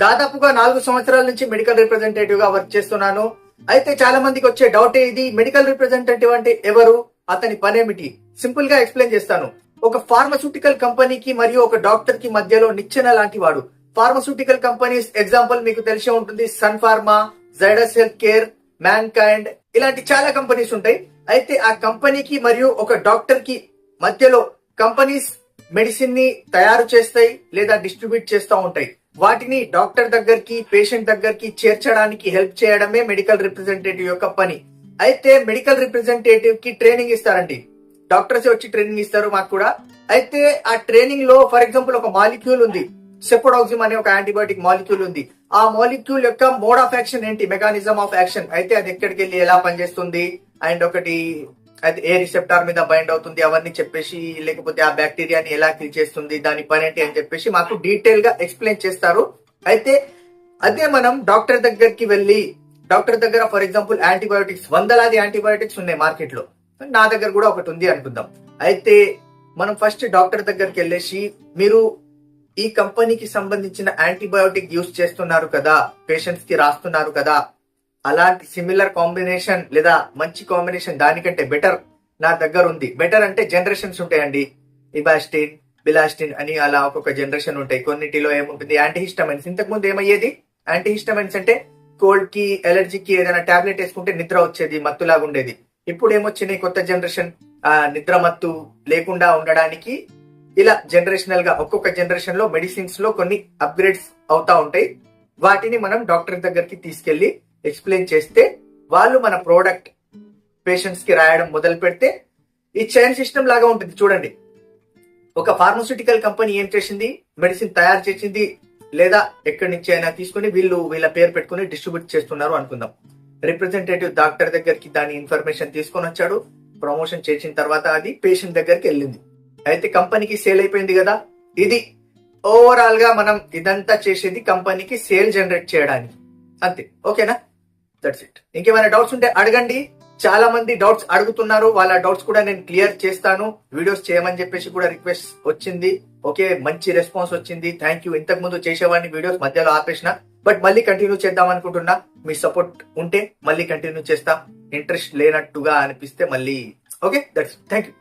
దాదాపుగా 4 సంవత్సరాల నుంచి మెడికల్ రిప్రజెంటేటివ్ గా వర్క్ చేస్తున్నాను. అయితే చాలా మందికి వచ్చే డౌట్ ఇది, మెడికల్ రిప్రజెంటేటివ్ అంటే ఎవరు, అతని పనేమిటి? సింపుల్ గా ఎక్స్ప్లెయిన్ చేస్తాను. ఒక ఫార్మస్యూటికల్ కంపెనీకి మరియు ఒక డాక్టర్ కి మధ్యలో నిచ్చెన లాంటి వాడు. ఫార్మస్యూటికల్ కంపెనీస్ ఎగ్జాంపుల్ మీకు తెలిసే ఉంటుంది, Sun Pharma, Zydus health care, Mankind, ఇలాంటి చాలా కంపెనీస్ ఉంటాయి. అయితే ఆ కంపెనీకి మరియు ఒక డాక్టర్ కి మధ్యలో కంపెనీస్ మెడిసిన్ ని తయారు చేస్తాయి లేదా డిస్ట్రిబ్యూట్ చేస్తూ ఉంటాయి. వాటిని డాక్టర్ దగ్గరికి, పేషెంట్ దగ్గరికి చేర్చడానికి హెల్ప్ చేయడమే మెడికల్ రిప్రజెంటేటివ్ యొక్క పని. అయితే మెడికల్ రిప్రజెంటేటివ్ కి ట్రైనింగ్ ఇస్తారండి. డాక్టర్స్ వచ్చి ట్రైనింగ్ ఇస్తారు మాకు కూడా. అయితే ఆ ట్రైనింగ్ లో ఫర్ ఎగ్జాంపుల్ ఒక మాలిక్యూల్ ఉంది, సెపోడాక్సిమ్ అనే ఒక యాంటీబయాటిక్ మాలిక్యూల్ ఉంది. ఆ మాలిక్యూల్ యొక్క మోడ్ ఆఫ్ యాక్షన్ ఏంటి, మెకానిజం ఆఫ్ యాక్షన్, అయితే అది ఎక్కడికి వెళ్ళి ఎలా పనిచేస్తుంది, అండ్ ఒకటి అది ఏ రిసెప్టార్ మీద బైండ్ అవుతుంది అవన్నీ చెప్పేసి, లేకపోతే ఆ బ్యాక్టీరియాని ఎలా కిల్ చేస్తుంది, దాని పని ఏంటి అని చెప్పేసి మాకు డీటెయిల్ గా ఎక్స్ప్లెయిన్ చేస్తారు. అయితే అదే మనం డాక్టర్ దగ్గరికి వెళ్ళి, డాక్టర్ దగ్గర ఫర్ ఎగ్జాంపుల్ యాంటీబయోటిక్స్, వందలాది యాంటీబయోటిక్స్ ఉన్నాయి మార్కెట్ లో, నా దగ్గర కూడా ఒకటి ఉంది అనుకుందాం. అయితే మనం ఫస్ట్ డాక్టర్ దగ్గరికి వెళ్ళేసి, మీరు ఈ కంపెనీకి సంబంధించిన యాంటీబయోటిక్ యూస్ చేస్తున్నారు కదా, పేషెంట్స్ కి రాస్తున్నారు కదా, అలాంటి సిమిలర్ కాంబినేషన్ లేదా మంచి కాంబినేషన్ దానికంటే బెటర్ నా దగ్గర ఉంది. బెటర్ అంటే జనరేషన్స్ ఉంటాయండి, ఇబాస్టిన్, బిలాస్టిన్ అని అలా ఒక్కొక్క జనరేషన్ ఉంటాయి. కొన్నిటిలో ఏముంటుంది, యాంటీహిస్టమైన్స్. ఇంతకు ముందు ఏమయ్యేది, యాంటీహిస్టమైన్స్ అంటే కోల్డ్ కి, ఎలర్జీకి ఏదైనా టాబ్లెట్ వేసుకుంటే నిద్ర వచ్చేది, మత్తులాగా ఉండేది. ఇప్పుడు ఏమొచ్చినాయి కొత్త జనరేషన్, నిద్ర మత్తు లేకుండా ఉండడానికి ఇలా జనరేషనల్ గా ఒక్కొక్క జనరేషన్ లో మెడిసిన్స్ లో కొన్ని అప్గ్రేడ్స్ అవుతా ఉంటాయి. వాటిని మనం డాక్టర్ దగ్గరికి తీసుకెళ్లి ఎక్స్ప్లెయిన్ చేస్తే వాళ్ళు మన ప్రోడక్ట్ పేషెంట్స్ కి రాయడం మొదలు పెడితే ఈ చైన్ సిస్టమ్ లాగా ఉంటుంది. చూడండి, ఒక ఫార్మస్యూటికల్ కంపెనీ ఏం చేసింది, మెడిసిన్ తయారు చేసింది, లేదా ఎక్కడి నుంచి అయినా తీసుకుని వీళ్ళ పేరు పెట్టుకుని డిస్ట్రిబ్యూట్ చేస్తున్నారు అనుకుందాం. రిప్రజెంటేటివ్ డాక్టర్ దగ్గరికి దాని ఇన్ఫర్మేషన్ తీసుకొని వచ్చాడు, ప్రమోషన్ చేసిన తర్వాత అది పేషెంట్ దగ్గరికి వెళ్ళింది. అయితే కంపెనీకి సేల్ అయిపోయింది కదా. ఇది ఓవరాల్ గా మనం ఇదంతా చేసేది కంపెనీకి సేల్ జనరేట్ చేయడానికి, అంతే. ఓకేనా? That's it. ఇంకేమైనా డౌట్స్ ఉంటే అడగండి. చాలా మంది డౌట్స్ అడుగుతున్నారు, వాళ్ళ డౌట్స్ కూడా నేను క్లియర్ చేస్తాను. వీడియోస్ చేయమని చెప్పేసి కూడా రిక్వెస్ట్ వచ్చింది. ఓకే, మంచి రెస్పాన్స్ వచ్చింది, థ్యాంక్ యూ. ఇంతకు ముందు చేసేవాడిని వీడియోస్ మధ్యలో ఆపేసిన, బట్ మళ్ళీ కంటిన్యూ చేద్దాం అనుకుంటున్నా. మీ సపోర్ట్ ఉంటే మళ్ళీ కంటిన్యూ చేస్తా, ఇంట్రెస్ట్ లేనట్టుగా అనిపిస్తే మళ్ళీ. Okay, that's, thank you.